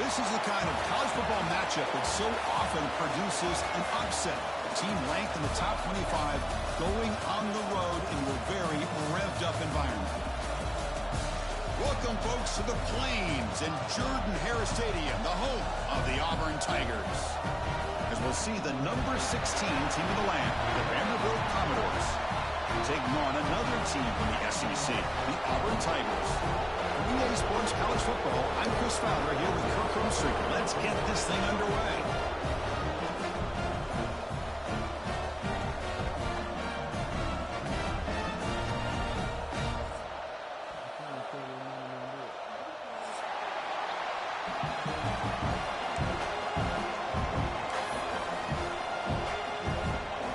This is the kind of college football matchup that so often produces an upset. Team ranked in the top 25 going on the road into a very revved-up environment. Welcome, folks, to the Plains and Jordan-Hare Stadium, the home of the Auburn Tigers. As we'll see the number 16 team of the land, the Vanderbilt Commodores, taking on another team from the SEC, the Auburn Tigers. For EA Sports College Football, I'm Chris Fowler here with Kirk Herbstreit. Let's get this thing underway.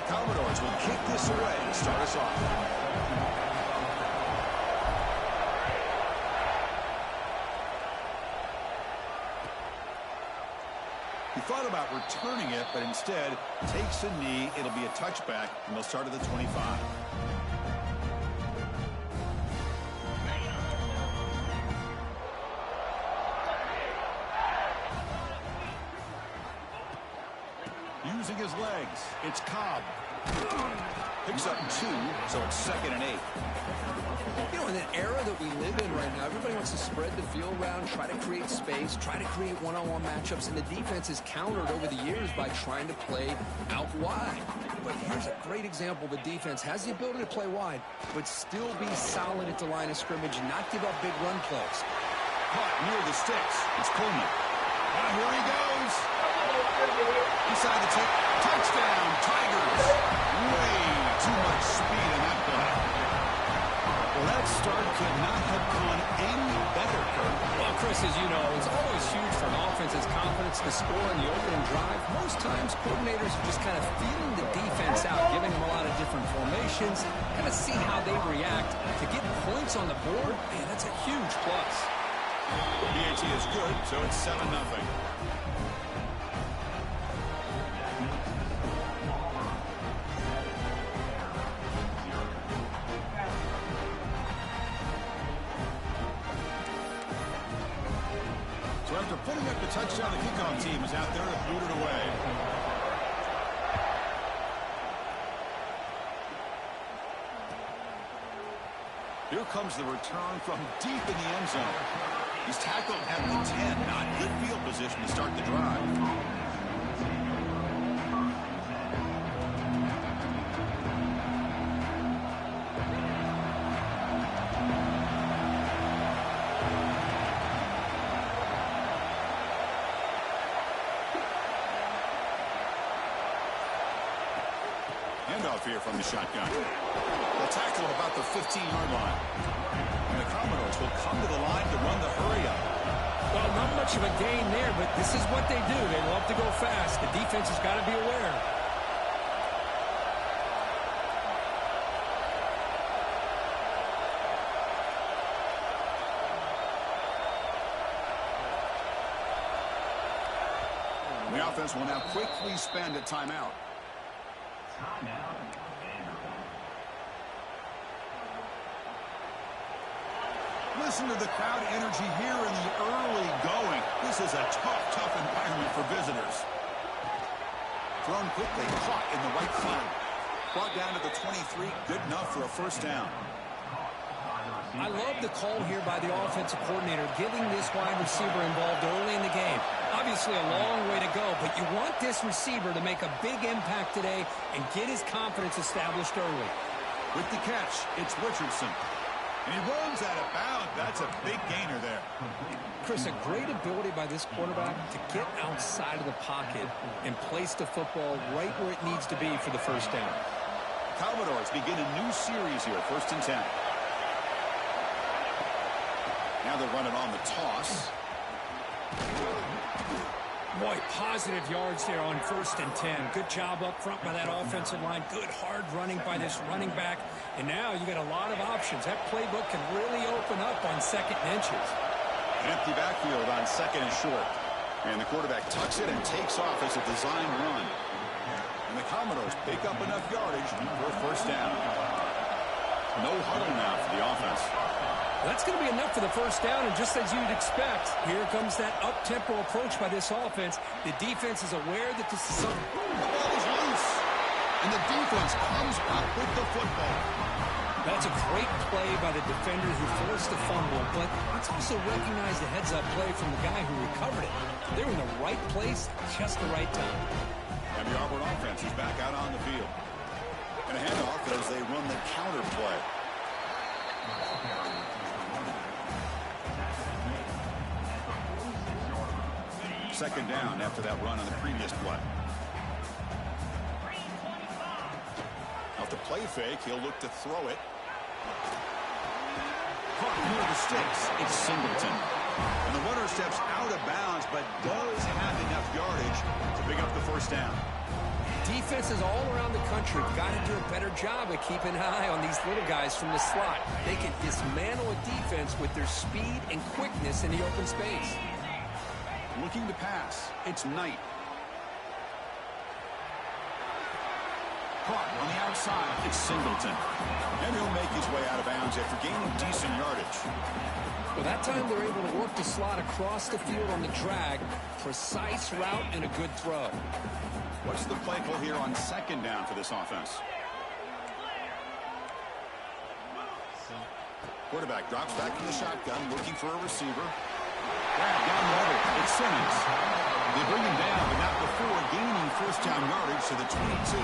Commodores will kick this away to start us off. He thought about returning it, but instead takes a knee. It'll be a touchback, and they'll start at the 25. Using his legs, it's Cobb. Picks up 2, so it's 2nd and 8. You know, in an era that we live in right now, everybody wants to spread the field around, try to create space, try to create one-on-one matchups, and the defense is countered over the years by trying to play out wide. But here's a great example. The defense has the ability to play wide, but still be solid at the line of scrimmage and not give up big run plays. Caught near the sticks. It's Coleman. Ah, here he goes. Inside the tip. Touchdown, Tigers. Way too much speed in that play. Well, that start could not have gone any better, Kirk. Well, Chris, as you know, it's always huge for an offense's confidence to score in the opening drive. Most times, coordinators are just kind of feeling the defense out, giving them a lot of different formations, kind of see how they react. To get points on the board, man, that's a huge plus. PAT is good, so it's 7-0. So after putting up the touchdown, the kickoff team is out there to boot it away. Here comes the return from deep in the end zone. He's tackled at the 10. Not good field position to start the drive. Handoff here from the shotgun. The tackle about the 15-yard line. And the Commodores will come to the line to run the hurry-up. Well, not much of a gain there, but this is what they do. They love to go fast. The defense has got to be aware. The offense will now quickly spend a timeout. Listen to the crowd energy here in the early going. This is a tough environment for visitors. Thrown quickly, caught in the right flank. Brought down to the 23, good enough for a first down. I love the call here by the offensive coordinator, getting this wide receiver involved early in the game. Obviously a long way to go, but you want this receiver to make a big impact today and get his confidence established early. With the catch, it's Richardson. And he runs out of bounds. That's a big gainer there. Chris, a great ability by this quarterback to get outside of the pocket and place the football right where it needs to be for the first down. Commodores begin a new series here, 1st and 10. Now they're running on the toss. Boy, positive yards there on 1st and 10. Good job up front by that offensive line. Good hard running by this running back. And now you got a lot of options. That playbook can really open up on 2nd and inches. Empty backfield on 2nd and short. And the quarterback tucks it and takes off as a design run. And the Commodores pick up enough yardage for a first down. No huddle now for the offense. That's going to be enough for the first down, and just as you'd expect, here comes that up-tempo approach by this offense. The defense is aware that this is something. The ball is loose, and the defense comes up with the football. That's a great play by the defender who forced the fumble, but let's also recognize the heads-up play from the guy who recovered it. They were in the right place, just the right time. And the Auburn offense is back out on the field. And a handoff as they run the counter play. Second down after that run on the previous play. Off the play fake, he'll look to throw it. Caught near the sticks. It's Singleton. And the runner steps out of bounds, but does have enough yardage to pick up the first down. Defenses all around the country got to do a better job of keeping an eye on these little guys from the slot. They can dismantle a defense with their speed and quickness in the open space. Looking to pass. It's Knight. Caught on the outside. It's Singleton. And he'll make his way out of bounds after gaining decent yardage. Well, that time they're able to work the slot across the field on the drag. Precise route and a good throw. What's the play call here on second down for this offense? Quarterback drops back in the shotgun, looking for a receiver. Grab down the middle. It's Simmons. They bring him down, but not before gaining first down yardage to the 22.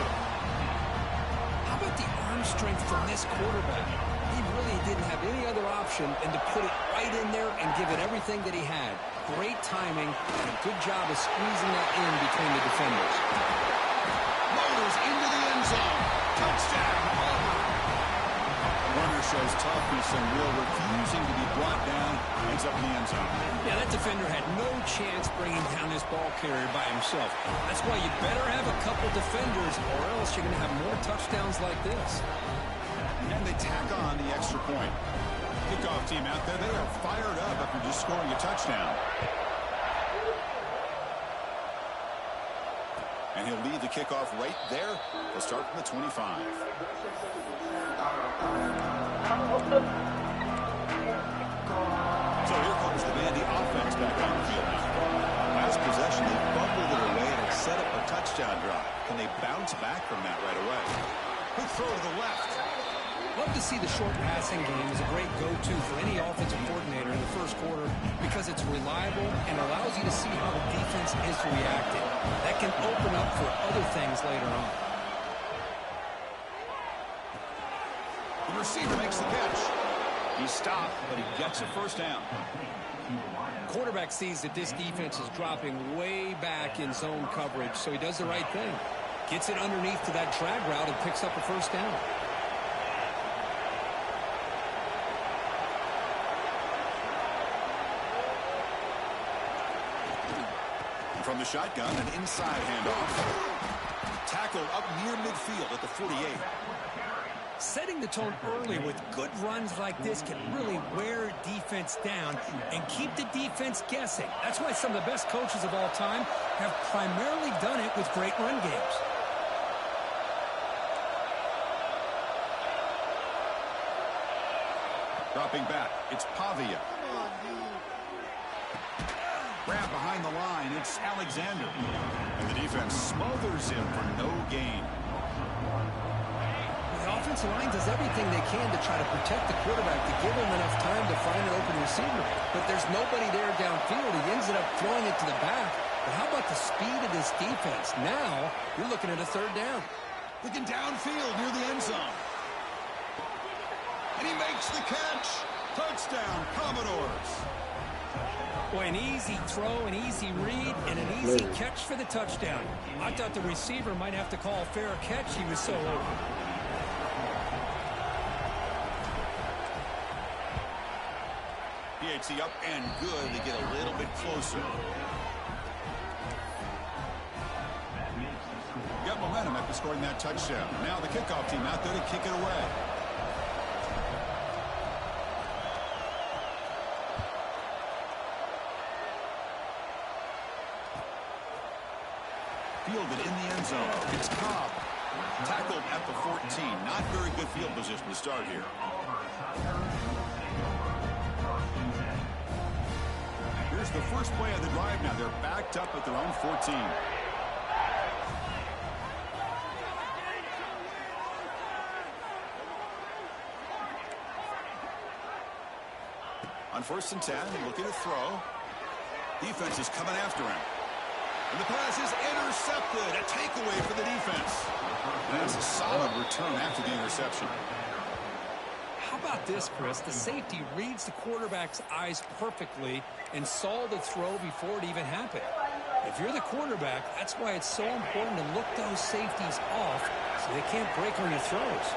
How about the arm strength from this quarterback? He really didn't have any other option than to put it right in there and give it everything that he had. Great timing and a good job of squeezing that in between the defenders. Motors into the end zone. Touchdown, Auburn. Runner shows toughness and will, refusing to be brought down. Ends up in the end zone. Yeah, that defender had no chance bringing down this ball carrier by himself. That's why you better have a couple defenders, or else you're going to have more touchdowns like this. And they tack on the extra point. Kickoff team out there, they are fired up after just scoring a touchdown. And he'll lead the kickoff right there. They'll start from the 25. So here comes the Vandy offense back on the field now. Last possession, they fumbled it away and it set up a touchdown drive. Can they bounce back from that right away? Quick throw to the left. Love to see the short passing game as a great go-to for any offensive coordinator in the first quarter because it's reliable and allows you to see how the defense is reacting. That can open up for other things later on. The receiver makes the catch. He stopped, but he gets a first down. Quarterback sees that this defense is dropping way back in zone coverage, so he does the right thing. Gets it underneath to that drag route and picks up a first down. From the shotgun, an inside handoff. Tackled up near midfield at the 48. Setting the tone early with good runs like this can really wear defense down and keep the defense guessing. That's why some of the best coaches of all time have primarily done it with great run games. Dropping back, it's Pavia. Grab behind the line, it's Alexander. And the defense smothers him for no gain. The offensive line does everything they can to try to protect the quarterback to give him enough time to find an open receiver. But there's nobody there downfield. He ends up throwing it to the back. But how about the speed of this defense? Now, you're looking at a third down. Looking downfield near the end zone. And he makes the catch. Touchdown, Commodores. Boy, an easy throw, an easy read, and an easy catch for the touchdown. I thought the receiver might have to call a fair catch. He was so open. PHC up and good. They get a little bit closer. Got momentum after scoring that touchdown. Now the kickoff team out there to kick it away. Fielded in the end zone. It's Cobb. Tackled at the 14. Not very good field position to start here. the first play of the drive now. They're backed up at their own 14. On 1st and 10, looking to throw. Defense is coming after him. And the pass is intercepted. A takeaway for the defense. That's a solid return after the interception. How about this, Chris? The safety reads the quarterback's eyes perfectly and saw the throw before it even happened. If you're the quarterback, that's why it's so important to look those safeties off so they can't break on your throws.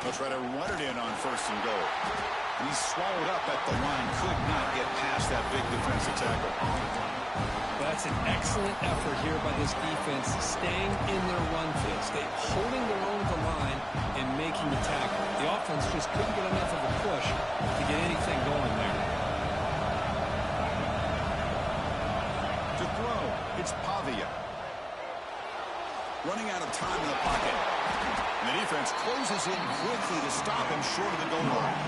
They'll try to run it in on 1st and goal. And he's swallowed up at the line. Could not get past that big defensive tackle. That's an excellent effort here by this defense, staying in their run phase. They're holding their own at the line and making the tackle. The offense just couldn't get enough of a push to get anything going there. To throw, it's Pavia. Running out of time in the pocket. And the defense closes in quickly to stop him short of the goal line.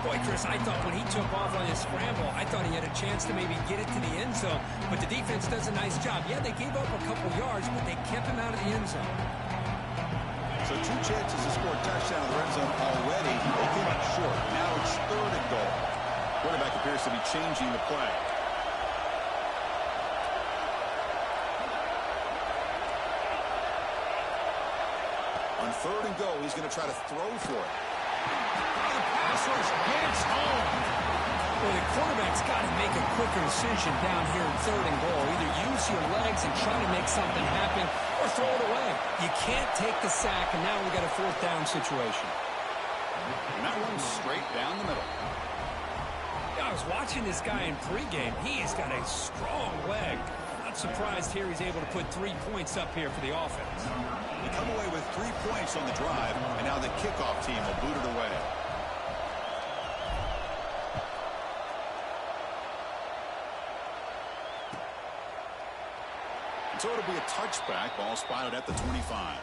Boy, Chris, I thought when he took off on his scramble, I thought he had a chance to maybe get it to the end zone. But the defense does a nice job. Yeah, they gave up a couple yards, but they kept him out of the end zone. So 2 chances to score a touchdown in the red zone already. They came up short. Now it's 3rd and goal. Quarterback appears to be changing the play. On 3rd and goal, he's going to try to throw for it. The pass rush hits home. Well, the quarterback's got to make a quicker decision down here in 3rd and goal. Either use your legs and try to make something happen or throw it away. You can't take the sack, and now we've got a 4th down situation. And that one's straight down the middle. Yeah, I was watching this guy in pregame. He has got a strong leg. Not surprised here he's able to put 3 points up here for the offense. They come away with 3 points on the drive, and now the kickoff team will boot it away. And so it'll be a touchback. Ball spotted at the 25.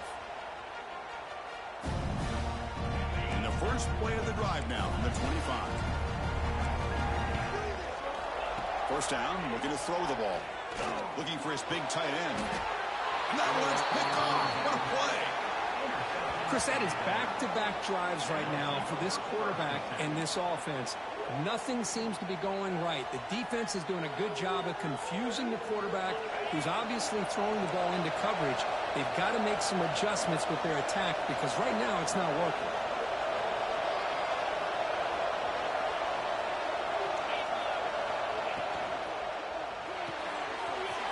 And the first play of the drive now from the 25. First down, looking to throw the ball. Looking for his big tight end. And that one's picked off. What a play. Chris, that is back-to-back drives right now for this quarterback and this offense. Nothing seems to be going right. The defense is doing a good job of confusing the quarterback, who's obviously throwing the ball into coverage. They've got to make some adjustments with their attack because right now it's not working.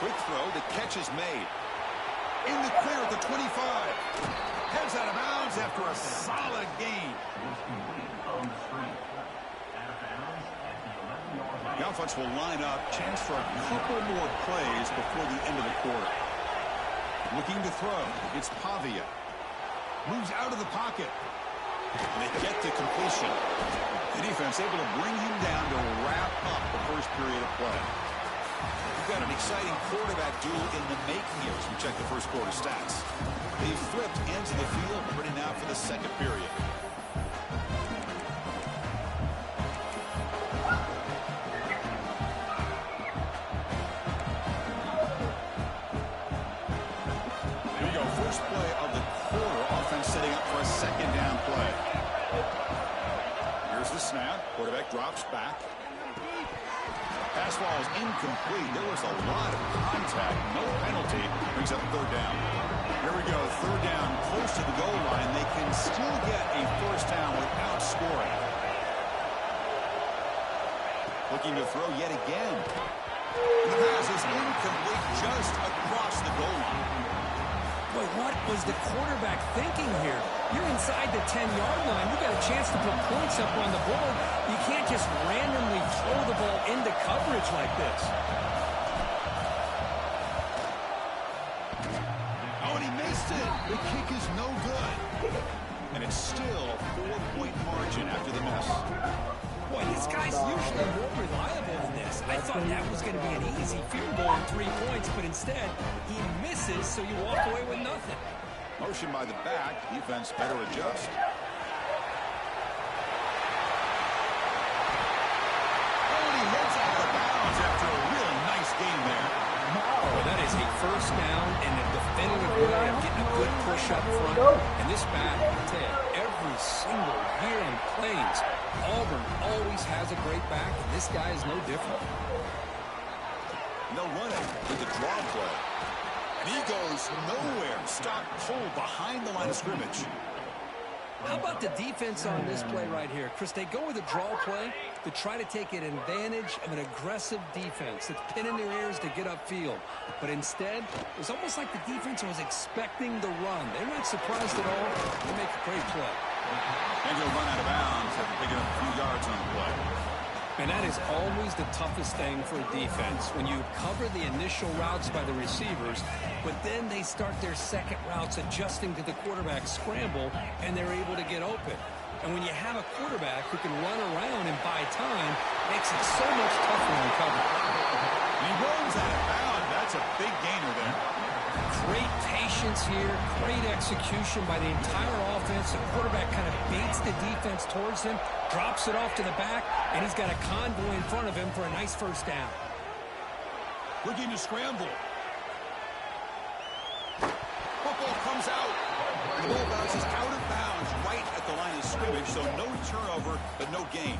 Quick throw. The catch is made. In the clear at the 25. Heads out of bounds after a solid gain. The offense will line up. Chance for a couple more plays before the end of the quarter. Looking to throw. It's Pavia. Moves out of the pocket. And they get the completion. The defense able to bring him down to wrap up the first period of play. We've got an exciting quarterback duel in the making here as we check the first quarter stats. They flipped ends of the field, ready now for the second period. Here we go, first play of the quarter. Offense setting up for a second down play. Here's the snap. Quarterback drops back. Pass ball is incomplete. There was a lot of contact. No penalty. Brings up 3rd down. Here we go. 3rd down. Close to the goal line. They can still get a first down without scoring. Looking to throw yet again. The pass is incomplete just across the goal line. But what was the quarterback thinking here? You're inside the 10-yard line. You got a chance to put points up on the board. You can't just randomly throw the ball into coverage like this. Oh, and he missed it. The kick is no good. And it's still a 4-point margin after the miss. Boy, this guy's usually more reliable than this. I thought that was going to be an easy field goal and 3 points, but instead, he misses, so you walk away with nothing. Motion by the back. Defense better adjust. first down in a definitive way of getting a good push up front. And this back, I tell you, every single year in Plains, Auburn always has a great back, and this guy is no different. No running with the draw play. And he goes nowhere. Stop pull behind the line of scrimmage. How about the defense on this play right here? Chris, they go with a draw play to try to take an advantage of an aggressive defense that's pinning their ears to get upfield. But instead, it was almost like the defense was expecting the run. They're not surprised at all. They make a great play. And he'll run out of bounds after picking up a few yards on the play. And that is always the toughest thing for a defense, when you cover the initial routes by the receivers, but then they start their second routes adjusting to the quarterback scramble, and they're able to get open. And when you have a quarterback who can run around and buy time, it makes it so much tougher on cover. And he runs out of bounds. That's a big gainer there. Great patience here, great execution by the entire offense. The quarterback kind of baits the defense towards him, drops it off to the back, and he's got a convoy in front of him for a nice first down. Looking to scramble. Football comes out. The ball bounces out of bounds right at the line of scrimmage, so no turnover, but no gain.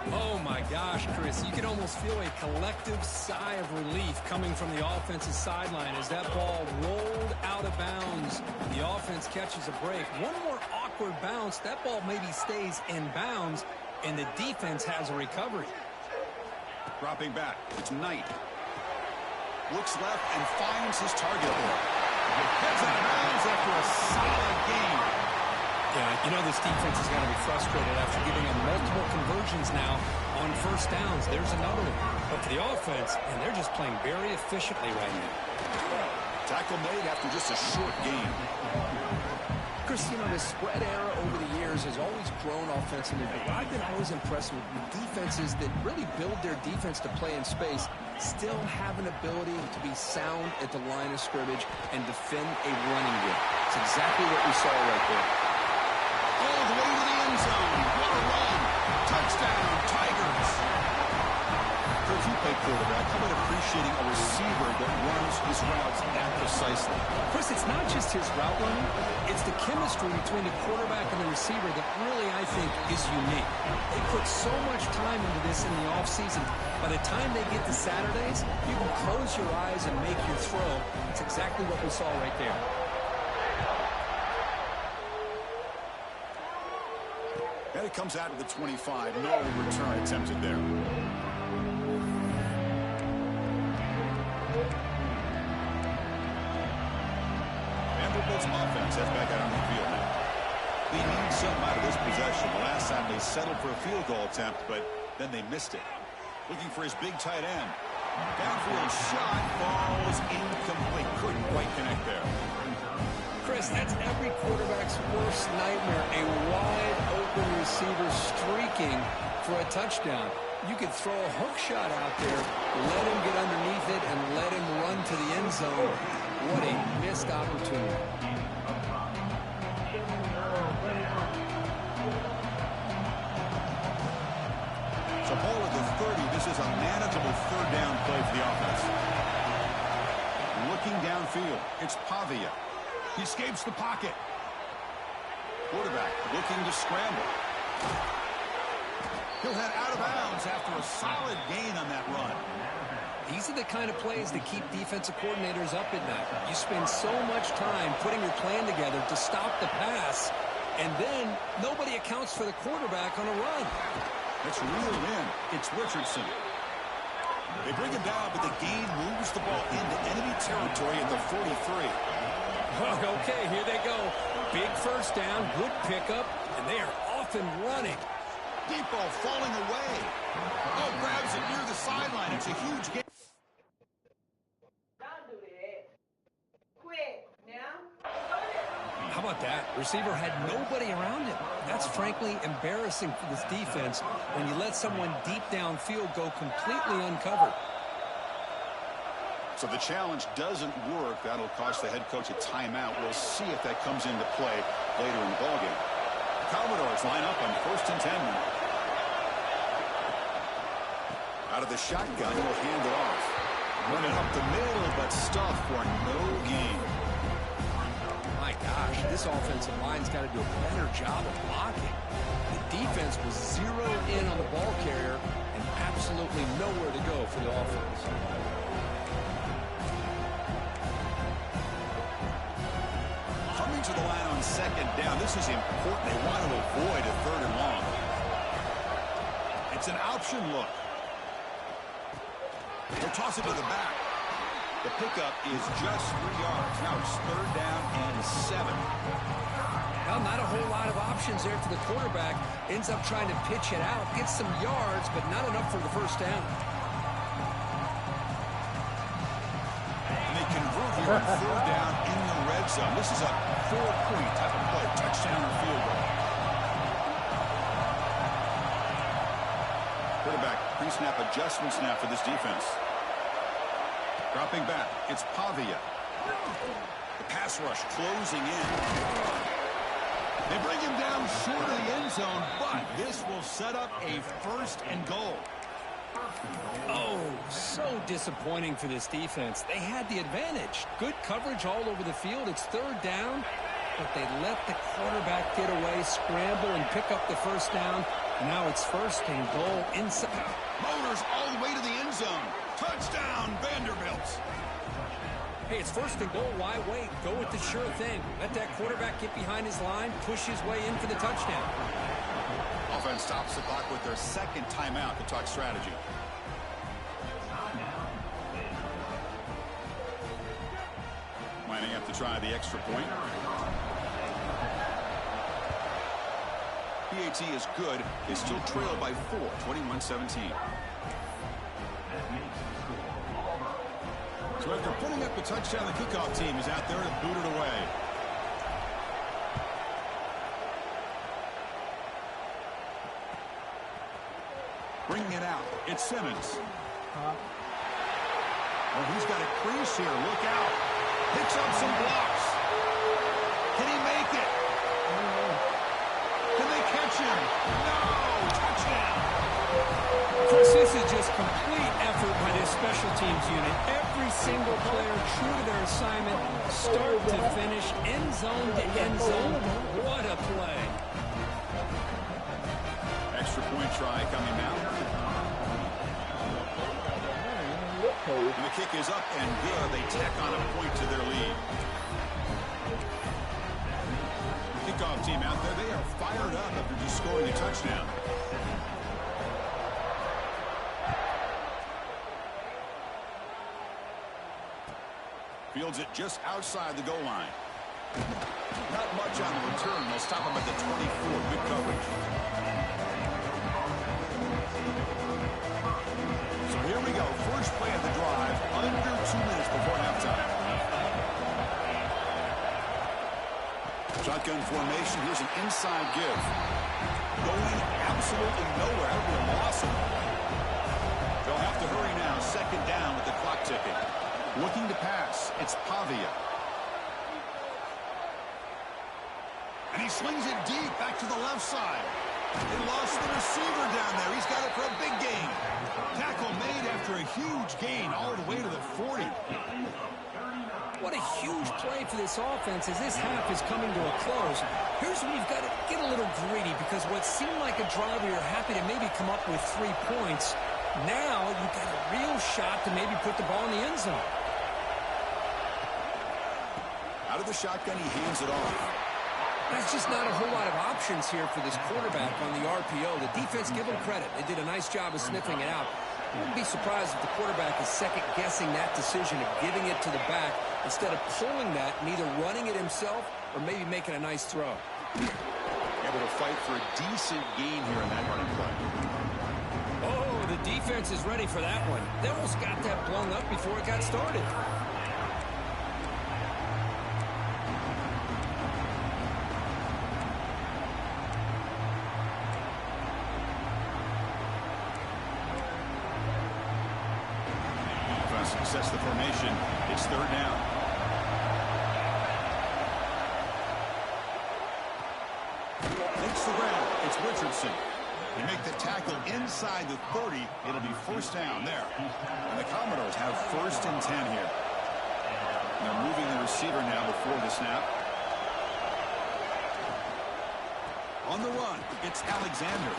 Oh, my gosh, Chris. You can almost feel a collective sigh of relief coming from the offensive sideline as that ball rolled out of bounds. The offense catches a break. One more awkward bounce. That ball maybe stays in bounds, and the defense has a recovery. Dropping back. It's Knight. Looks left and finds his target there. Heads out of bounds after a solid game. Yeah, you know this defense is going to be frustrated after giving them multiple conversions now on first downs. There's another one. But for the offense, and they're just playing very efficiently right now. Tackle made after just a short game. Chris, you know, the spread era over the years has always grown offensively, but I've been always impressed with defenses that really build their defense to play in space, still have an ability to be sound at the line of scrimmage and defend a running game. It's exactly what we saw right there. All the way to the end zone. What a run. Touchdown, Tigers. Coach, you play quarterback. How about appreciating a receiver that runs his routes that precisely? Chris, it's not just his route running. It's the chemistry between the quarterback and the receiver that really, I think, is unique. They put so much time into this in the offseason. By the time they get to Saturdays, you can close your eyes and make your throw. It's exactly what we saw right there. And it comes out to the 25. No return attempted there. Vanderbilt's offense heads back out on the field now. They need something out of this possession. The last time they settled for a field goal attempt, but then they missed it. Looking for his big tight end. Downfield shot falls incomplete. Couldn't quite connect there. Chris, that's every quarterback's worst nightmare. A wide open receiver streaking for a touchdown. You could throw a hook shot out there, let him get underneath it, and let him run to the end zone. What a missed opportunity. So ball at the 30. This is a manageable third down play for the offense. Looking downfield. It's Pavia. He escapes the pocket. Quarterback looking to scramble. He'll head out of bounds after a solid gain on that run. These are the kind of plays that keep defensive coordinators up at night. You spend so much time putting your plan together to stop the pass, and then nobody accounts for the quarterback on a run. That's reeled in. It's Richardson. They bring him down, but the gain moves the ball into enemy territory at the 43. Okay, here they go. Big first down, good pickup, and they are off and running. Deep ball falling away. Oh, grabs it near the sideline. It's a huge gain. Don't do that. Quick, now. How about that? Receiver had nobody around him. That's frankly embarrassing for this defense when you let someone deep downfield go completely uncovered. So the challenge doesn't work. That'll cost the head coach a timeout. We'll see if that comes into play later in the ballgame. Commodores line up on 1st and 10. Out of the shotgun, he'll hand it off. Running up the middle, but stuffed for no gain. My gosh, this offensive line's got to do a better job of blocking. The defense was zeroed in on the ball carrier and absolutely nowhere to go for the offense. Coming to the line on second down. This is important. They want to avoid a 3rd and long. It's an option look. They'll toss it to the back. The pickup is just 3 yards. Now it's 3rd down and 7. Well, not a whole lot of options there for the quarterback. Ends up trying to pitch it out, gets some yards, but not enough for the 1st down. And they convert here on 3rd down in the red zone. This is a 4-point type of play, touchdown or field goal. Quarterback pre-snap adjustments now for this defense. Dropping back, it's Pavia. The pass rush closing in. They bring him down short of the end zone, but this will set up a 1st and goal. Oh, so disappointing for this defense. They had the advantage. Good coverage all over the field. It's 3rd down, but they let the quarterback get away, scramble, and pick up the 1st down. Now it's 1st and goal inside. Motors all the way to the end zone. Touchdown, Vanderbilt. Hey, it's 1st and goal. Why wait? Go with the sure thing. Let that quarterback get behind his line, push his way in for the touchdown. Offense stops the clock with their 2nd timeout to talk strategy. Lining up to try the extra point. PAT is good. They still trail by 4, 21-17. So after putting up the touchdown, the kickoff team is out there to boot it away. Bringing it out, it's Simmons. Oh, he's got a crease here. Look out. Picks up some blocks. Can he make it? Can they catch him? No! Touchdown! Chris, this is just complete effort by this special teams unit. Every single player true to their assignment, start to finish, end zone to end zone. What a play. Extra point try coming now. And the kick is up and good. They tack on a point to their lead. Kickoff team out there, they are fired up after just scoring a touchdown. Fields it just outside the goal line. Not much on the return. They'll stop him at the 24. Good coverage. So here we go. First play of the drive. Under 2 minutes before halftime. Shotgun formation. Here's an inside give. Going absolutely nowhere. That'll be a loss. They'll have to hurry now. 2nd down with the clock ticking. Looking to pass. It's Pavia. And he slings it deep back to the left side. They lost the receiver down there. He's got it for a big gain. Tackle made after a huge gain all the way to the 40. What a huge play for this offense as this half is coming to a close. Here's where you've got to get a little greedy, because what seemed like a drive where you're happy to maybe come up with 3 points, now you've got a real shot to maybe put the ball in the end zone. Out of the shotgun, he hands it off. There's just not a whole lot of options here for this quarterback on the RPO. The defense, give them credit. They did a nice job of sniffing it out. I wouldn't be surprised if the quarterback is second-guessing that decision of giving it to the back instead of pulling that and either running it himself or maybe making a nice throw. Able to fight for a decent gain here in that running play. Oh, the defense is ready for that one. They almost got that blown up before it got started. Sets the formation. It's 3rd down. Takes the ground. It's Richardson. You make the tackle inside the 30, it'll be first down there. And the Commodores have 1st and 10 here. They're moving the receiver now before the snap. On the run, it's Alexander.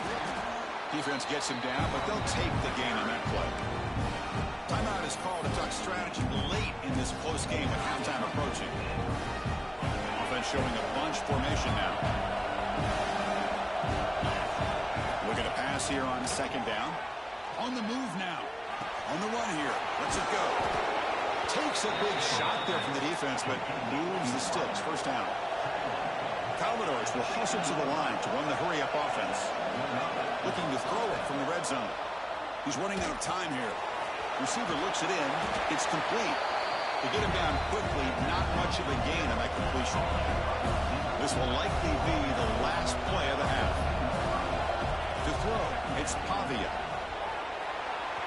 Defense gets him down, but they'll take the gain on that play. Timeout is called to talk strategy late in this close game with halftime approaching. Offense showing a bunch formation now. Look at a pass here on 2nd down. On the move now. On the run here. Lets it go. Takes a big shot there from the defense, but moves the sticks. First down. Commodores will hustle to the line to run the hurry-up offense. Looking to throw it from the red zone. He's running out of time here. Receiver looks it in. It's complete. To get him down quickly, not much of a gain on that completion. This will likely be the last play of the half. To throw, it's Pavia.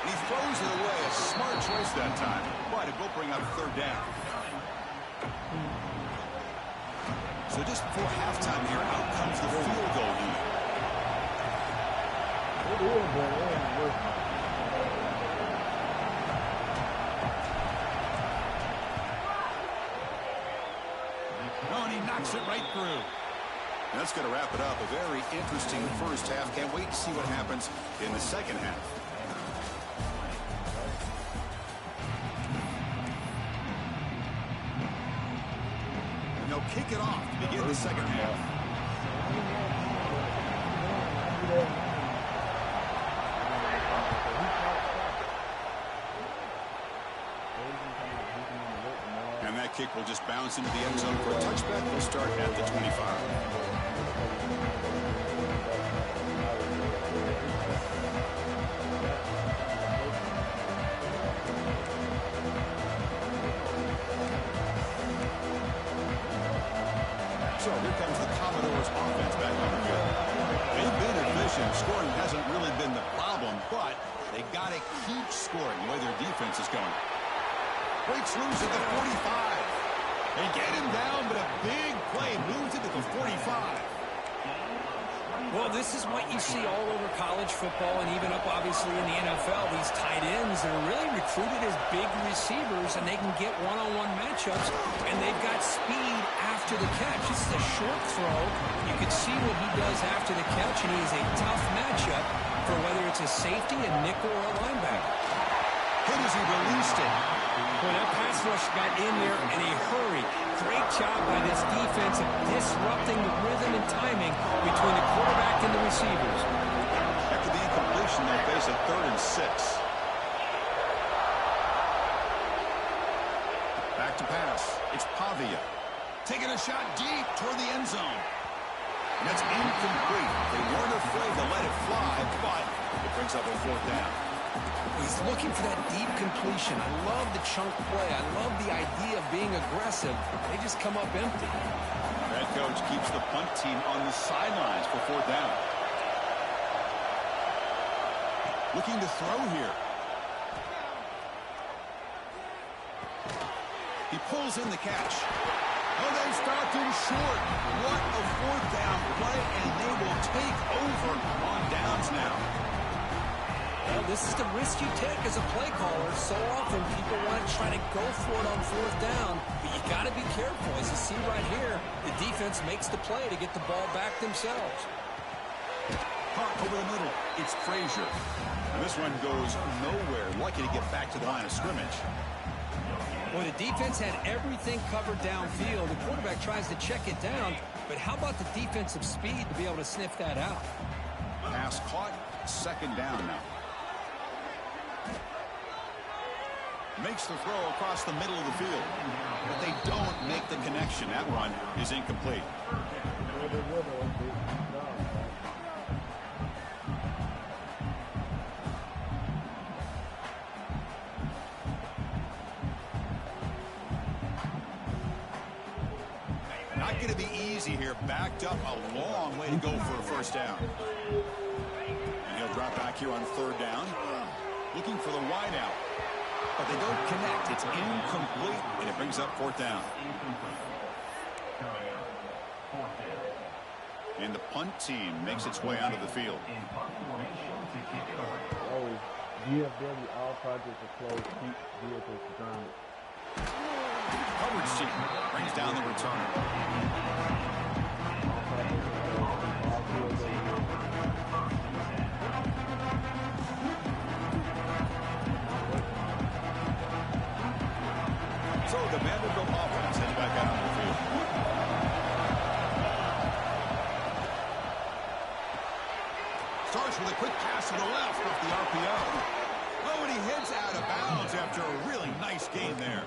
He throws it away. A smart choice that time. But it will bring up 3rd down. So just before halftime here, out comes the field goal unit. Oh, and he knocks it right through. That's going to wrap it up. A very interesting first half. Can't wait to see what happens in the second half. And they'll kick it off to begin the second half. And that kick will just bounce into the end zone for a touchback. We'll start at the 25. So here comes the Commodores offense back on the field. They've been efficient. Scoring hasn't really been the problem, but they got to keep scoring the way their defense is going. Breaks loose at the 45. They get him down, but a big play moves it to the 45. Well, this is what you see all over college football and even up, obviously, in the NFL. These tight ends are really recruited as big receivers, and they can get one-on-one matchups, and they've got speed after the catch. This is a short throw. You can see what he does after the catch, and he is a tough matchup for whether it's a safety, a nickel, or a linebacker. Hit as he released it. Well, that pass rush got in there in a hurry. Great job by this defense of disrupting the rhythm and timing between the quarterback and the receivers. After the incompletion, they'll face a 3rd and 6. Back to pass. It's Pavia. Taking a shot deep toward the end zone. And that's incomplete. They weren't afraid to let it fly, but it brings up a 4th down. He's looking for that deep completion. I love the chunk play. I love the idea of being aggressive. They just come up empty. Head coach keeps the punt team on the sidelines for 4th down. Looking to throw here. He pulls in the catch. Oh, they start too short. What a 4th down play, and they will take over on downs now. Well, this is the risk you take as a play caller. So often people want to try to go for it on 4th down, but you got to be careful. As you see right here, the defense makes the play to get the ball back themselves. Caught over the middle. It's Frazier. And this one goes nowhere. Lucky to get back to the line of scrimmage. Well, the defense had everything covered downfield. The quarterback tries to check it down, but how about the defensive speed to be able to sniff that out? Pass caught. 2nd down now. Makes the throw across the middle of the field. But they don't make the connection. That run is incomplete. Not going to be easy here. Backed up a long way to go for a 1st down. And he'll drop back here on 3rd down. Looking for the wide out. But they don't connect. It's incomplete, and it brings up 4th down. And the punt team makes its way onto the field. Oh, DFW, all projects are closed. Keep vehicles grounded. Coverage team brings down the return. So the Vanderbilt offense heading back out on the field. Starts with a quick pass to the left off the RPO. Oh, and he heads out of bounds after a really nice game there.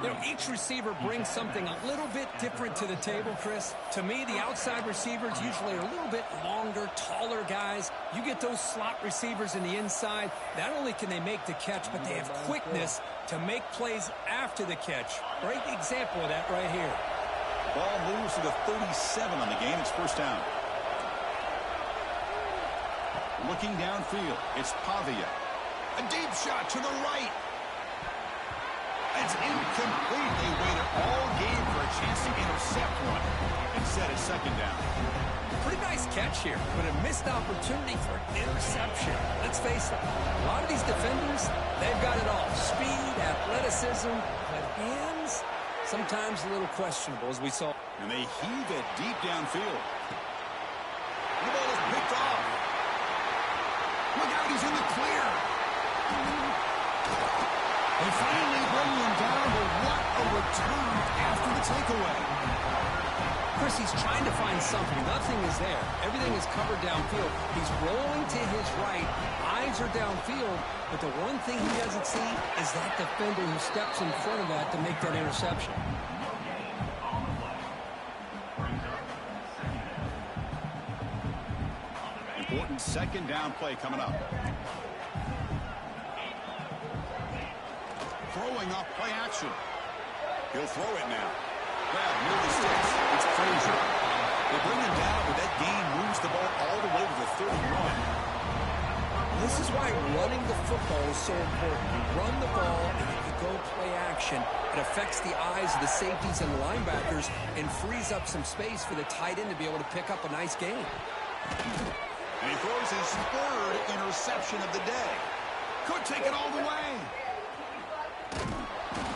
You know, each receiver brings something a little bit different to the table, Chris. To me, the outside receivers usually are a little bit longer, taller guys. You get those slot receivers in the inside, not only can they make the catch, but they have quickness to make plays after the catch. Great example of that right here. Ball moves to the 37 on the game. It's first down. Looking downfield, it's Pavia. A deep shot to the right. It's incomplete. They waited all game for a chance to intercept one. Instead, it's second down. Pretty nice catch here, but a missed opportunity for an interception. Let's face it, a lot of these defenders, they've got it all. Speed, athleticism, but hands, sometimes a little questionable, as we saw. And they heave it deep downfield. The ball is picked off. Look out, he's in the clear. They finally bring him down, but what a return after the takeaway. Chris, he's trying to find something. Nothing is there. Everything is covered downfield. He's rolling to his right. Eyes are downfield, but the one thing he doesn't see is that defender who steps in front of that to make that interception. Important second down play coming up. Throwing off play action. He'll throw it now. Grab near the sticks. It's Frazier. They bring him down, but that gain moves the ball all the way to the 31. This is why running the football is so important. You run the ball, and if you go play action, it affects the eyes of the safeties and the linebackers and frees up some space for the tight end to be able to pick up a nice gain. And he throws his third interception of the day. Could take it all the way.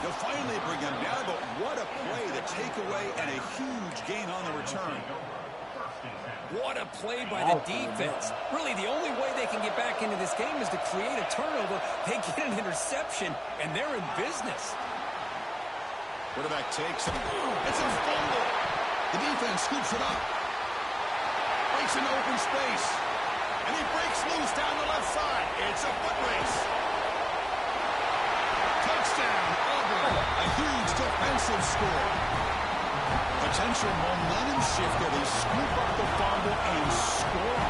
They'll finally bring him down, but what a play, the takeaway, and a huge gain on the return. What a play by the defense. Really, the only way they can get back into this game is to create a turnover. They get an interception, and they're in business. Quarterback takes him. It's a fumble. The defense scoops it up. Breaks into open space. And he breaks loose down the left side. It's a foot race. Touchdown, Auburn. A huge defensive score. Potential momentum shifter. They scoop up the fumble and score.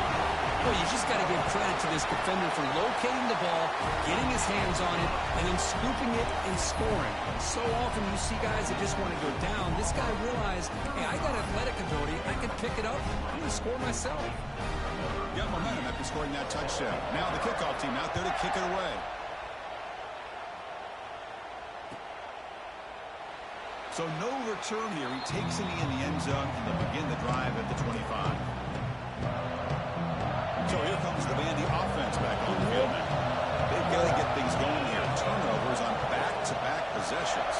Well, you just got to give credit to this defender for locating the ball, getting his hands on it, and then scooping it and scoring. So often you see guys that just want to go down. This guy realized, hey, I got athletic ability. I can pick it up. I'm going to score myself. Got momentum after scoring that touchdown. Now the kickoff team out there to kick it away. So no return here. He takes it in the end zone, and they'll begin the drive at the 25. So here comes the Vandy offense back on the field now. They've got to get things going here. Turnovers on back-to-back possessions.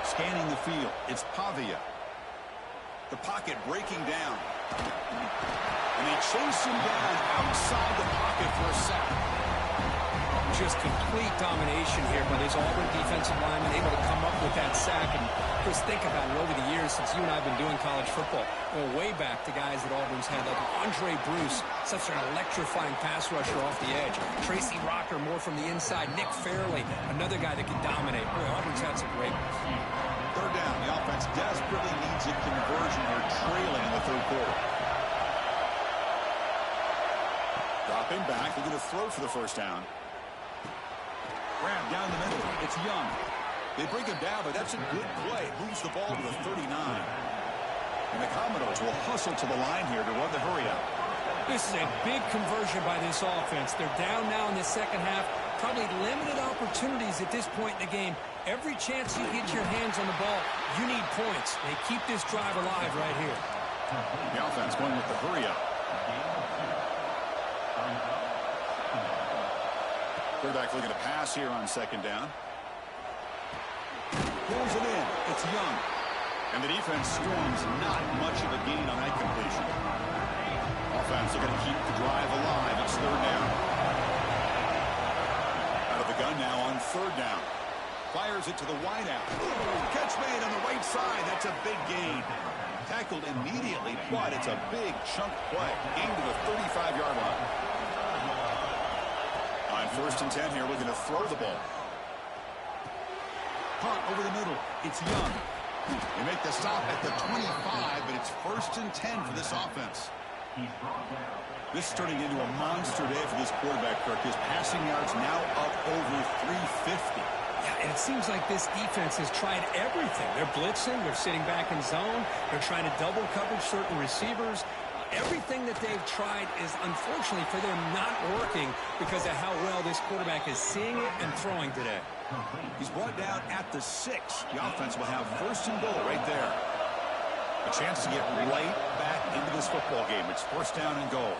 Scanning the field, it's Pavia. The pocket breaking down. And they chase him down outside the pocket for a sack. Just complete domination here by this Auburn defensive lineman, able to come up with that sack. And Chris, think about it over the years since you and I have been doing college football. Going way back to guys that Auburn's had, like Andre Bruce, such an electrifying pass rusher off the edge. Tracy Rocker, more from the inside. Nick Fairley, another guy that can dominate. Boy, Auburn's had some great ones. Third down. The offense desperately needs a conversion. They're trailing in the third quarter. Dropping back. They're going to throw for the first down. Grab down the middle. It's Young. They bring him down, but that's a good play. Moves the ball to the 39. And the Commodores will hustle to the line here to run the hurry out. This is a big conversion by this offense. They're down now in the second half. Probably limited opportunities at this point in the game. Every chance you get your hands on the ball, you need points. They keep this drive alive right here. The offense going with the hurry up. Quarterback looking to pass here on second down. Pulls it in. It's Young. And the defense storms not much of a gain on that completion. Offense are going to keep the drive alive. It's third down. Out of the gun now on third down. Fires it to the wideout. Catch made on the right side. That's a big gain. Tackled immediately, but it's a big chunk play. Gain to the 35-yard line. On first and 10 here, looking to throw the ball. Punt over the middle. It's Young. They make the stop at the 25, but it's first and 10 for this offense. This is turning into a monster day for this quarterback, Kirk. His passing yards now up over 350. Yeah, and it seems like this defense has tried everything. They're blitzing. They're sitting back in zone. They're trying to double coverage certain receivers. Everything that they've tried is, unfortunately for them, not working because of how well this quarterback is seeing it and throwing today. He's brought down at the 6. The offense will have first and goal right there. A chance to get right back into this football game. It's first down and goal.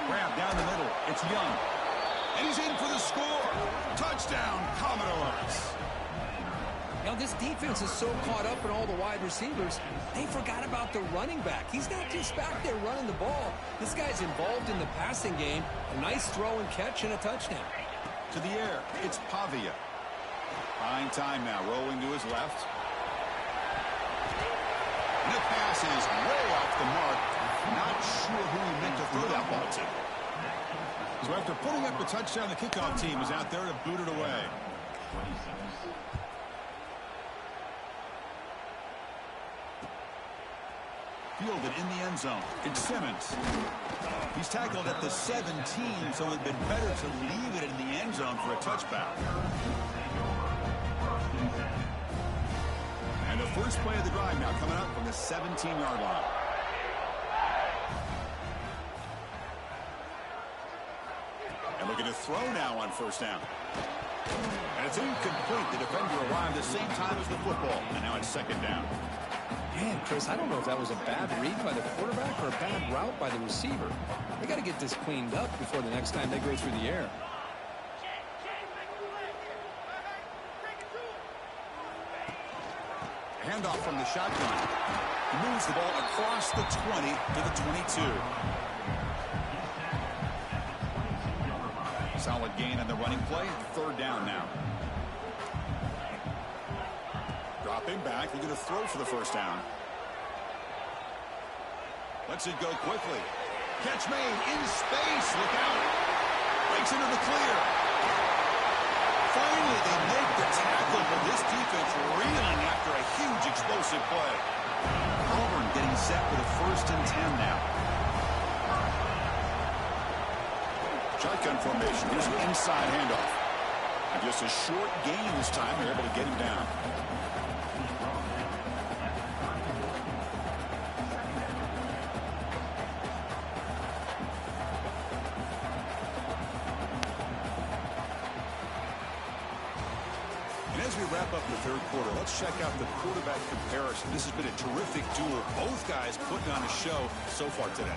Grab down the middle. It's Young. And he's in for the score. Touchdown, Commodores. Now, this defense is so caught up in all the wide receivers, they forgot about the running back. He's not just back there running the ball. This guy's involved in the passing game. A nice throw and catch and a touchdown. To the air, it's Pavia. Buying time now, rolling to his left. And the pass is way off the mark. Not sure who he meant to throw that ball to. So after putting up the touchdown, the kickoff team is out there to boot it away. Fielded in the end zone. It's Simmons. He's tackled at the 17, so it'd been better to leave it in the end zone for a touchback. And the first play of the drive now coming up from the 17-yard line. And looking to throw now on first down. And it's incomplete. The defender arrived at the same time as the football. And now it's second down. Man, Chris, I don't know if that was a bad read by the quarterback or a bad route by the receiver. They got to get this cleaned up before the next time they go through the air. Handoff from the shotgun. He moves the ball across the 20 to the 22. Solid gain on the running play. Third down now. Dropping back. They're going to throw for the first down. Lets it go quickly. Catch made in space. Look out. Breaks into the clear. Finally, they make the tackle, but this defense reeling after a huge explosive play. Auburn getting set for the first and 10 now. Shotgun formation. Here's an inside handoff. And just a short gain this time. They're able to get him down. And as we wrap up the third quarter, let's check out the quarterback comparison. This has been a terrific duel. Both guys putting on a show so far today.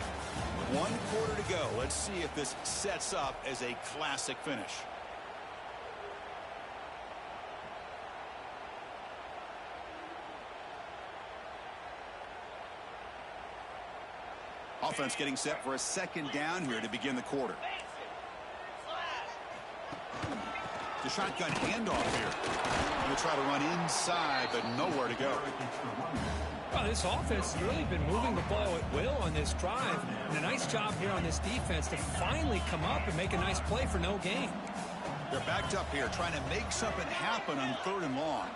1 quarter to go. Let's see if this sets up as a classic finish. Offense getting set for a second down here to begin the quarter. The shotgun handoff here. Going to try to run inside, but nowhere to go. Well, this offense has really been moving the ball at will on this drive. And a nice job here on this defense to finally come up and make a nice play for no gain. They're backed up here trying to make something happen on third and long.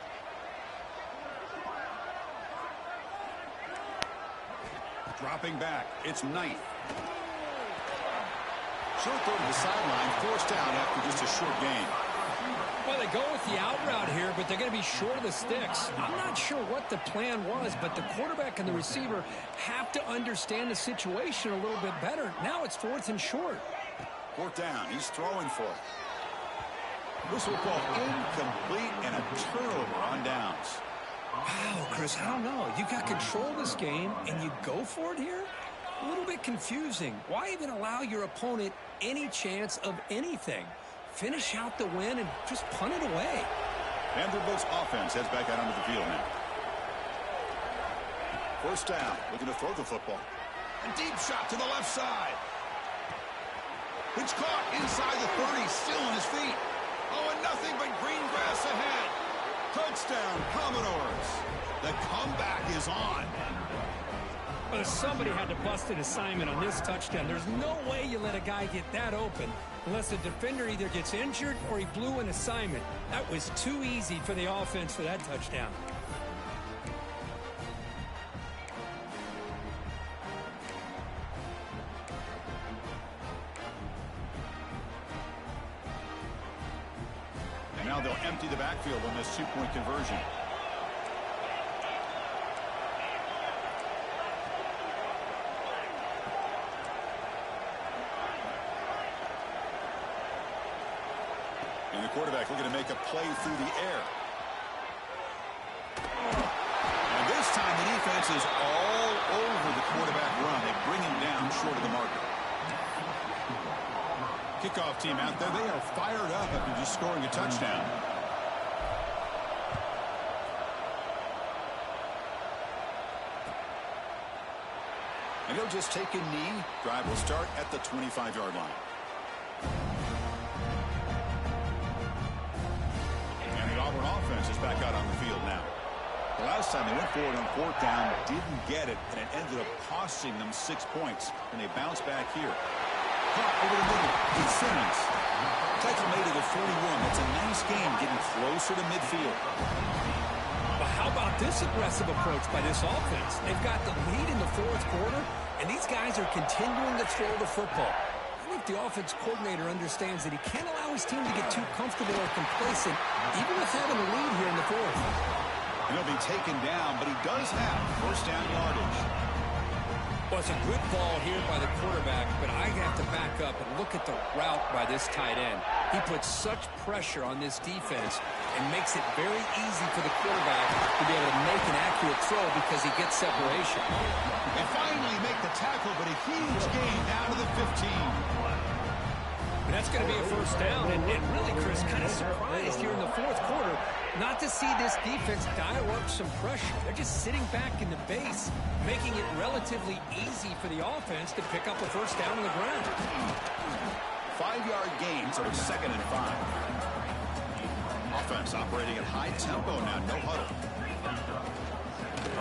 Dropping back. It's Knight. Short throw to the sideline. Forced out after just a short gain. Well, they go with the out route here, but they're going to be short of the sticks. I'm not sure what the plan was, but the quarterback and the receiver have to understand the situation a little bit better. Now it's fourth and short. Fourth down. He's throwing for it. This will call incomplete and a turnover on downs. Wow, Chris, I don't know. You got control of this game, and you go for it here? A little bit confusing. Why even allow your opponent any chance of anything? Finish out the win and just punt it away. Vanderbilt's offense heads back out onto the field now. First down, looking to throw the football. A deep shot to the left side. It's caught inside the 30, still on his feet. Oh, and nothing but green grass ahead. Touchdown, Commodores. The comeback is on. Well, somebody had to bust an assignment on this touchdown. There's no way you let a guy get that open unless the defender either gets injured or he blew an assignment. That was too easy for the offense for that touchdown. And now they'll empty the backfield on this two-point conversion. And the quarterback looking to make a play through the air. And this time the defense is all over the quarterback run. They bring him down short of the marker. Kickoff team out there. They are fired up after just scoring a touchdown. And he'll just take a knee. Drive will start at the 25-yard line. And the Auburn offense is back out on the field now. The last time they went forward on fourth down, didn't get it, and it ended up costing them 6 points. And they bounce back here. Caught over the middle. It's Simmons. Tackle made at the 41. That's a nice game, getting closer to midfield. But how about this aggressive approach by this offense? They've got the lead in the fourth quarter, and these guys are continuing to throw the football. I think the offense coordinator understands that he can't allow his team to get too comfortable or complacent, even with having a lead here in the fourth. And he'll be taken down, but he does have first down yardage. Well, it's a good ball here by the quarterback, but I have to back up and look at the route by this tight end. He puts such pressure on this defense and makes it very easy for the quarterback to be able to make an accurate throw because he gets separation. They finally make the tackle, but a huge gain down to the 15. And that's going to be a first down, and really, Chris, kind of surprised here in the fourth quarter not to see this defense dial up some pressure. They're just sitting back in the base, making it relatively easy for the offense to pick up a first down on the ground. 5-yard gains are second and 5. Offense operating at high tempo now, no huddle.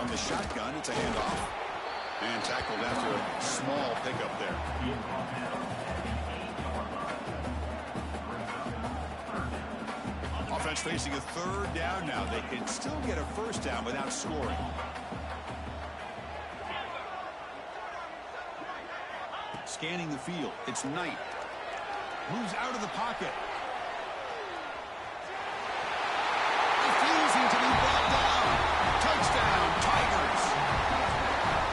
On the shotgun, it's a handoff. And tackled after a small pickup there. Offense facing a third down now. They can still get a first down without scoring. Scanning the field. It's Knight. Moves out of the pocket. Refusing to be brought down. Touchdown, Tigers.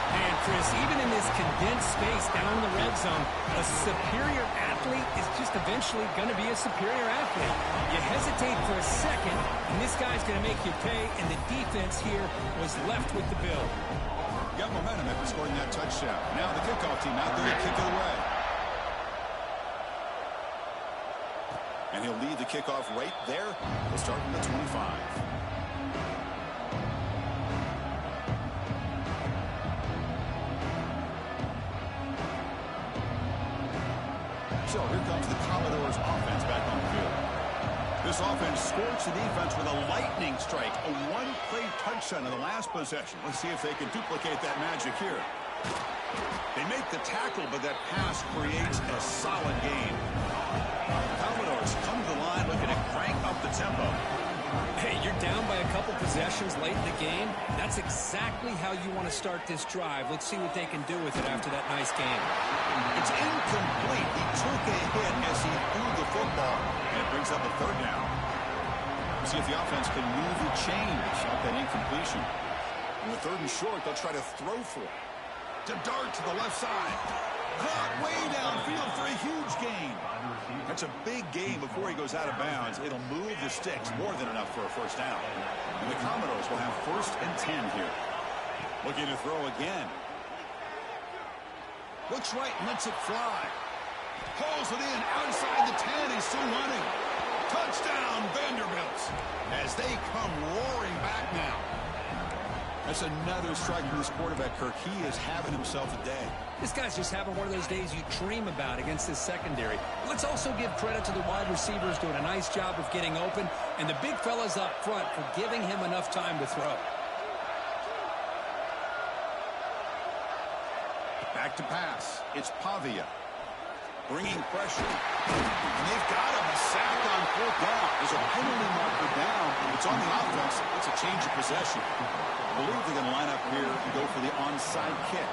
And Chris, even in this condensed space down in the red zone, a superior athlete is just eventually going to be a superior athlete. You hesitate for a second, and this guy's going to make you pay, and the defense here was left with the bill. Got momentum after scoring that touchdown. Now the kickoff team out there to kick it away. And he'll lead the kickoff right there. He'll start from the 25. So here comes the Commodores offense back on the field. This offense scorched the defense with a lightning strike, a one-play touchdown in the last possession. Let's see if they can duplicate that magic here. They make the tackle, but that pass creates a solid gain. Commodores come to the line looking to crank up the tempo. Hey, you're down by a couple possessions late in the game. That's exactly how you want to start this drive. Let's see what they can do with it after that nice game. It's incomplete. He took a hit as he threw the football, and it brings up a third down. We'll see if the offense can move the change off that incompletion. On the third and short, they'll try to throw for it. To Dart to the left side. Caught way downfield for a huge gain. That's a big gain before he goes out of bounds. It'll move the sticks more than enough for a first down. And the Commodores will have 1st and 10 here. Looking to throw again. Looks right and lets it fly. Pulls it in outside the 10. He's still running. Touchdown, Vanderbilt. As they come roaring back now. That's another strike from this quarterback, Kirk. He is having himself a day. This guy's just having one of those days you dream about against this secondary. Let's also give credit to the wide receivers doing a nice job of getting open, and the big fellas up front for giving him enough time to throw. Back to pass. It's Pavia. Bringing pressure. And they've got him. A sack on 4th down. There's a penalty marker down. It's on the offense. It's a change of possession. I believe they're going to line up here and go for the onside kick.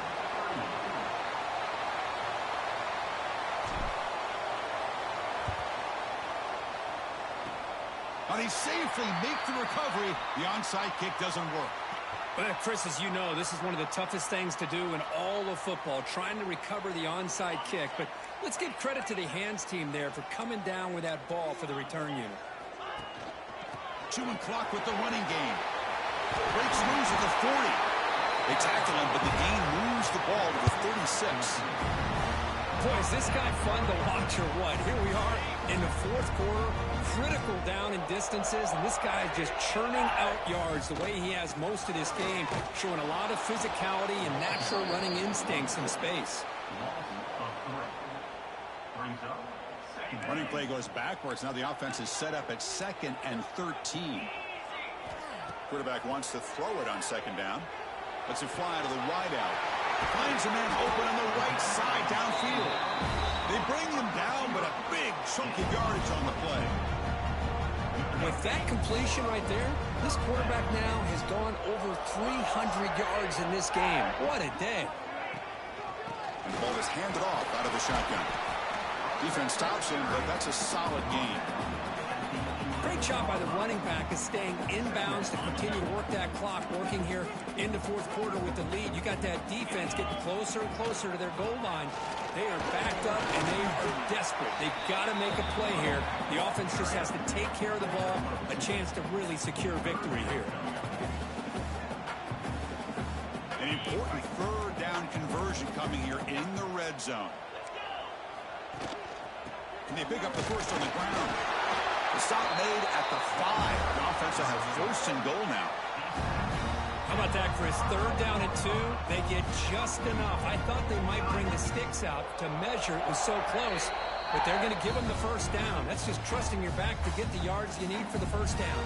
And he safely makes the recovery. The onside kick doesn't work. Well, Chris, as you know, this is one of the toughest things to do in all of football, trying to recover the onside kick. But let's give credit to the hands team there for coming down with that ball for the return unit. Chewing clock with the running game. Breaks loose at the 40. They tackle him, but the gain moves the ball to the 36. Boy, is this guy fun to watch or what? Here we are in the 4th quarter, critical down in distances, and this guy is just churning out yards the way he has most of this game, showing a lot of physicality and natural running instincts in space. Running play goes backwards. Now the offense is set up at 2nd and 13. Quarterback wants to throw it on 2nd down. Lets it fly to the wide out. Finds a man open on the right side downfield. They bring him down, but a big chunk of yardage on the play. With that completion right there, this quarterback now has gone over 300 yards in this game. What a day. And the ball is handed off out of the shotgun. Defense stops him, but that's a solid gain. Great job by the running back is staying inbounds to continue to work that clock, working here in the 4th quarter with the lead. You got that defense getting closer and closer to their goal line. They are backed up, and they are desperate. They've got to make a play here. The offense just has to take care of the ball, a chance to really secure victory here. An important 3rd down conversion coming here in the red zone. Can they pick up the first on the ground? The stop made at the 5. The offense will have 1st and goal now. How about that, Chris? 3rd down and 2. They get just enough. I thought they might bring the sticks out to measure. It was so close, but they're going to give them the first down. That's just trusting your back to get the yards you need for the first down.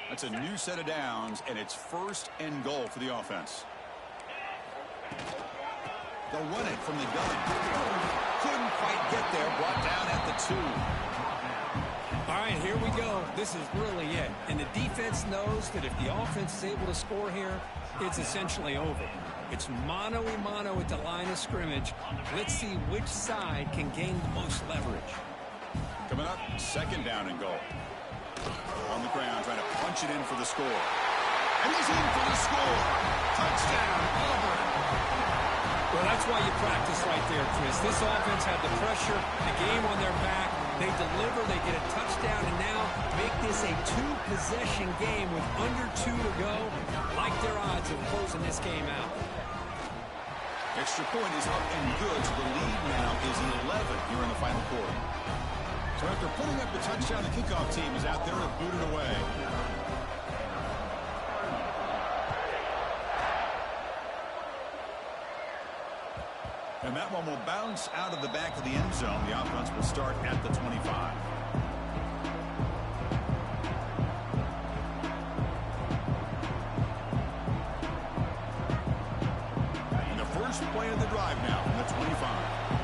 That's a new set of downs, and it's 1st and goal for the offense. They'll run it from the gun. Couldn't quite get there. Brought down at the 2. All right, here we go. This is really it. And the defense knows that if the offense is able to score here, it's essentially over. It's mano-a-mano at the line of scrimmage. Let's see which side can gain the most leverage. Coming up, 2nd down and goal. On the ground, trying to punch it in for the score. And he's in for the score. Touchdown, Auburn. Well, that's why you practice right there, Chris. This offense had the pressure, the game on their back. They deliver, they get a touchdown, and now make this a 2-possession game with under 2 to go. Like their odds of closing this game out. Extra point is up and good, so the lead now is 11 here in the final quarter. So after putting up the touchdown, the kickoff team is out there to boot it away. And that one will bounce out of the back of the end zone. The offense will start at the 25. And the first play of the drive now from the 25.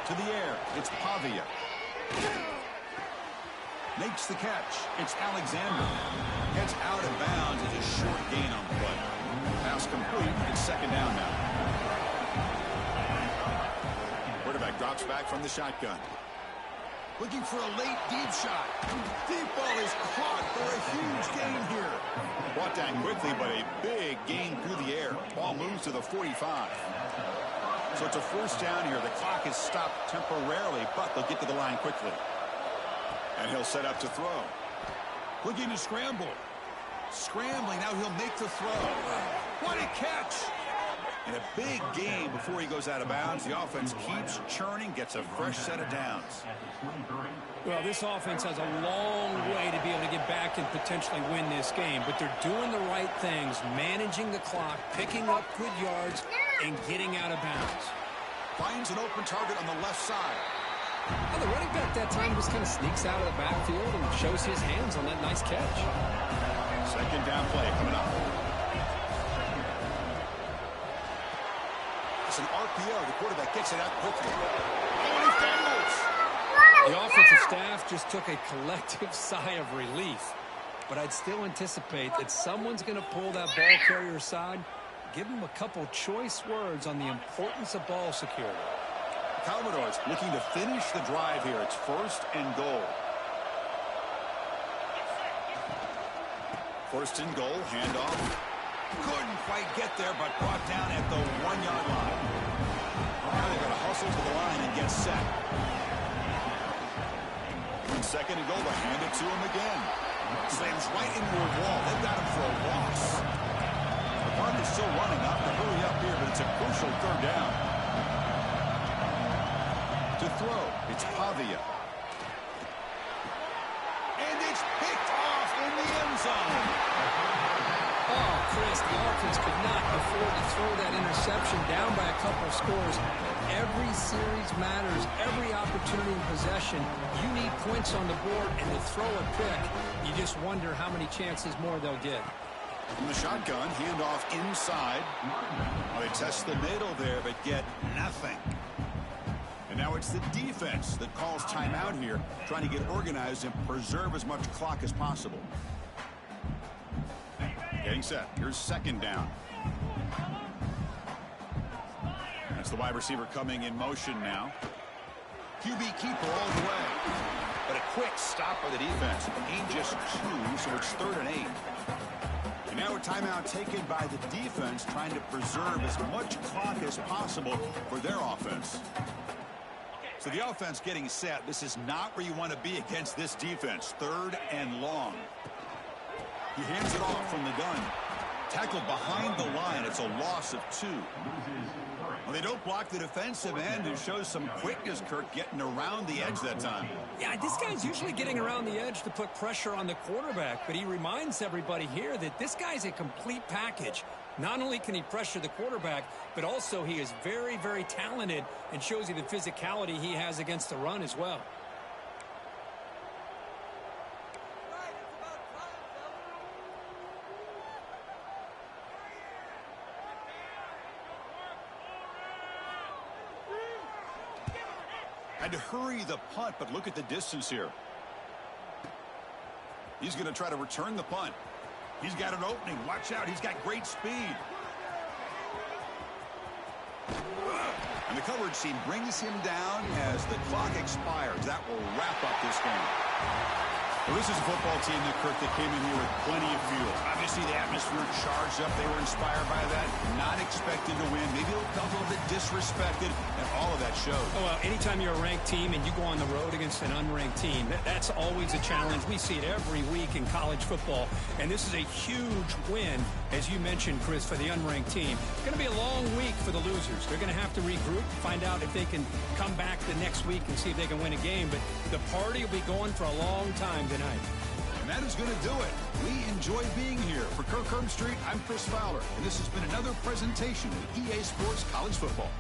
To the air, it's Pavia. Makes the catch. It's Alexander. Gets out of bounds. It's a short gain on the play. Pass complete. It's 2nd down now. drops back from the shotgun. Looking for a late deep shot. Deep ball is caught for a huge gain here. Brought down quickly, but a big gain through the air. Ball moves to the 45. So it's a first down here. The clock is stopped temporarily, but they'll get to the line quickly. And he'll set up to throw. Looking to scramble. Scrambling, now he'll make the throw. What a catch! And a big gain before he goes out of bounds. The offense keeps churning, gets a fresh set of downs. Well, this offense has a long way to be able to get back and potentially win this game, but they're doing the right things, managing the clock, picking up good yards, and getting out of bounds. Finds an open target on the left side. Well, the running back that time just kind of sneaks out of the backfield and shows his hands on that nice catch. Second down play coming up. It's an RPO. The quarterback gets it out quickly. Oh, he fumbles. The offensive staff just took a collective sigh of relief. But I'd still anticipate that someone's going to pull that ball carrier aside, give him a couple choice words on the importance of ball security. Commodores looking to finish the drive here. It's first and goal. First and goal, handoff. Couldn't quite get there, but brought down at the 1-yard line. Now they've got to hustle to the line and get set. Second and goal, they hand it to him again. Slams right into a wall. They've got him for a loss. The clock is still running. Not to hurry up here, but it's a crucial third down. To throw, it's Pavia. And it's picked off in the end zone. Oh, Chris, the offense could not afford to throw that interception down by a couple of scores. Every series matters. Every opportunity in possession. You need points on the board, and to throw a pick, you just wonder how many chances more they'll get. From the shotgun, handoff inside. Well, they test the middle there, but get nothing. And now it's the defense that calls timeout here, trying to get organized and preserve as much clock as possible. Getting set. Here's second down. That's the wide receiver coming in motion now. QB keeper all the way. But a quick stop by the defense. Gain just 2, so it's 3rd and 8. And now a timeout taken by the defense, trying to preserve as much clock as possible for their offense. So the offense getting set. This is not where you want to be against this defense. 3rd and long. He hands it off from the gun. Tackled behind the line. It's a loss of 2. Well, they don't block the defensive end, who shows some quickness, Kirk, getting around the edge that time. Yeah, this guy's usually getting around the edge to put pressure on the quarterback, but he reminds everybody here that this guy's a complete package. Not only can he pressure the quarterback, but also he is very, very talented and shows you the physicality he has against the run as well. Had to hurry the punt, but look at the distance here. He's going to try to return the punt. He's got an opening. Watch out. He's got great speed. And the coverage team brings him down as the clock expires. That will wrap up this game. Well, this is a football team that, Kirk, that came in here with plenty of fuel. Obviously, the atmosphere charged up. They were inspired by that. Not expected to win. Maybe they felt a little bit disrespected, and all of that showed. Oh, well, anytime you're a ranked team and you go on the road against an unranked team, that's always a challenge. We see it every week in college football, and this is a huge win, as you mentioned, Chris, for the unranked team. It's going to be a long week for the losers. They're going to have to regroup, find out if they can come back the next week and see if they can win a game, but the party will be going for a long time tonight. And that is going to do it. We enjoy being here. For Kirk Herbstreit, I'm Chris Fowler, and this has been another presentation of EA Sports College Football.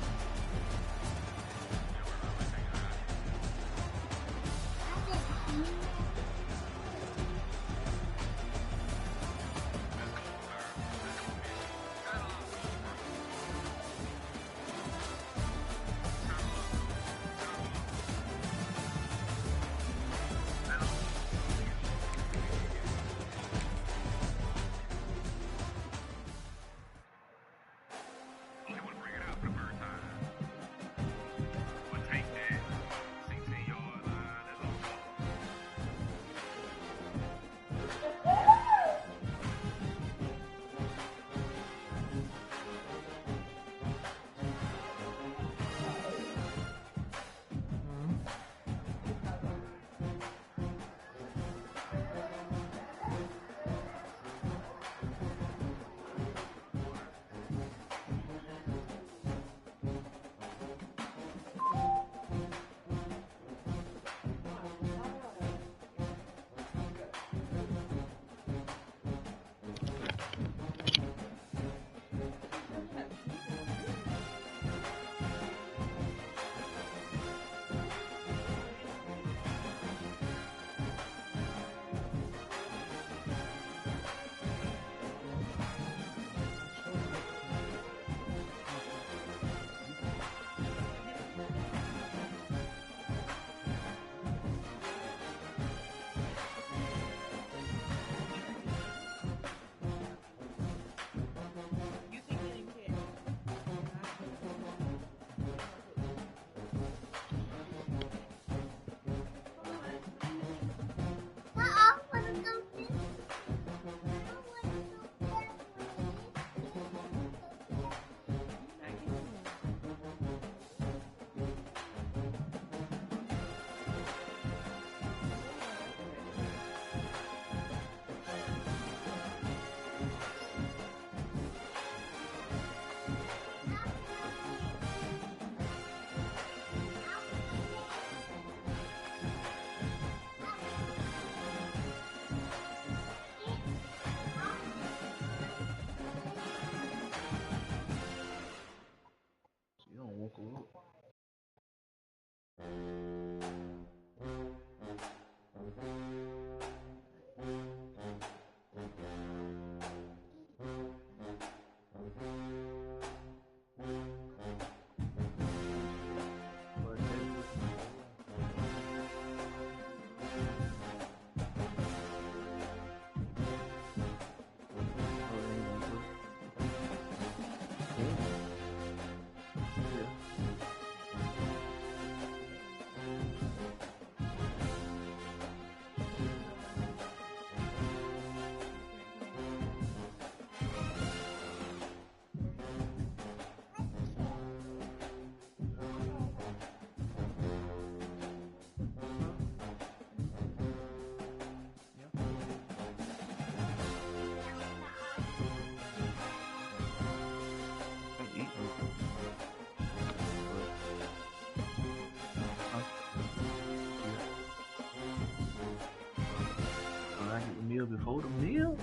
I get the meal before the meal?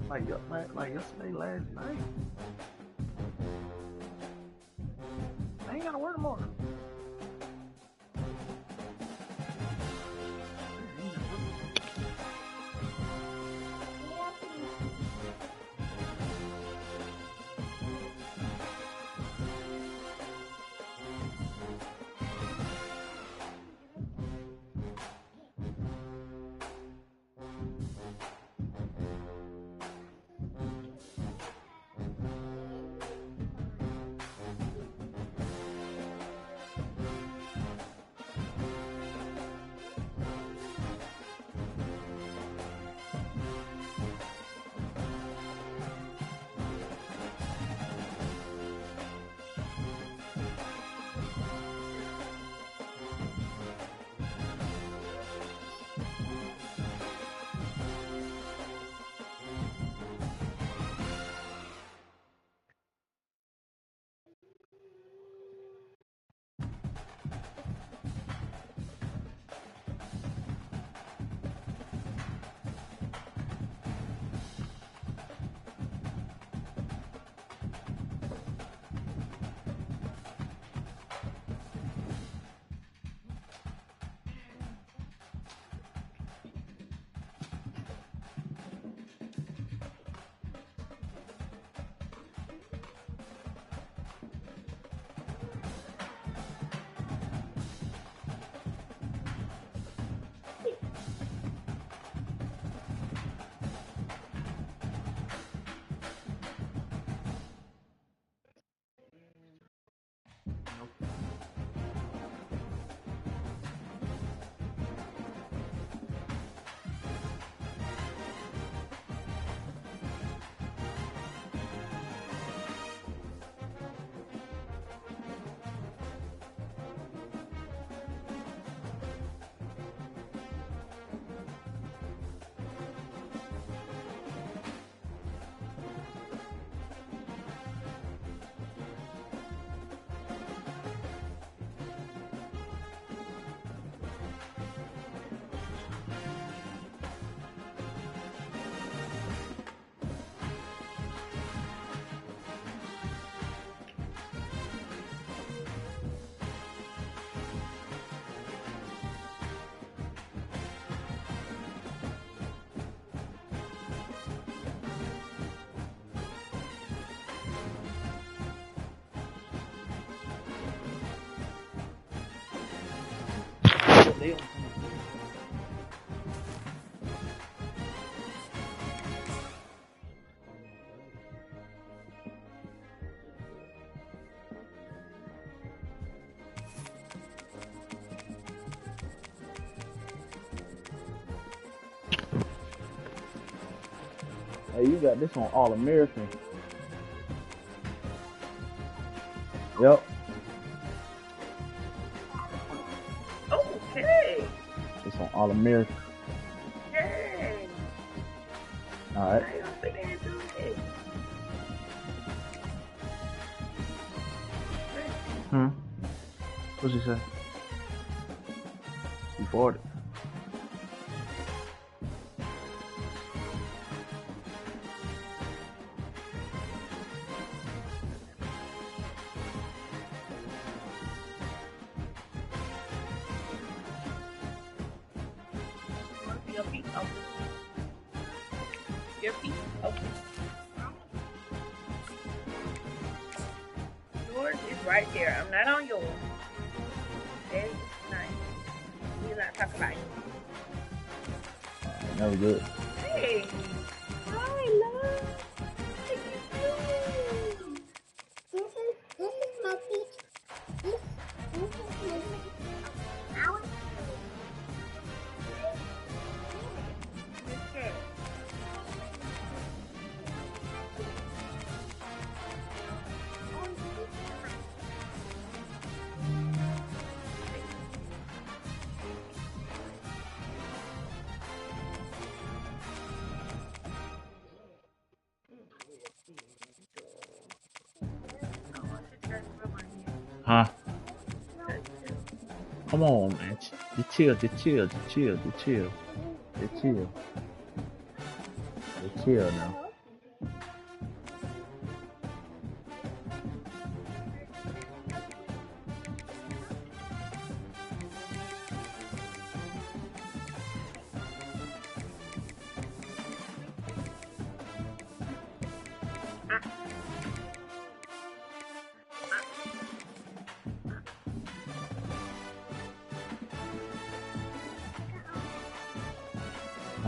Like yesterday, last night. I ain't gotta work tomorrow. They don't Hey, you got this on All American. Yep. Okay. It's on All American. Hey. Alright. I don't think I do it. What's he say? He farted. Your feet open. Your feet open. Yours is right there. I'm not on yours. That's nice. We're not talking about you. That was good. Hey. Hi, love. What are you doing? This is my feet. This is our Okay. Huh? Come on, man. Just chill. They chill now.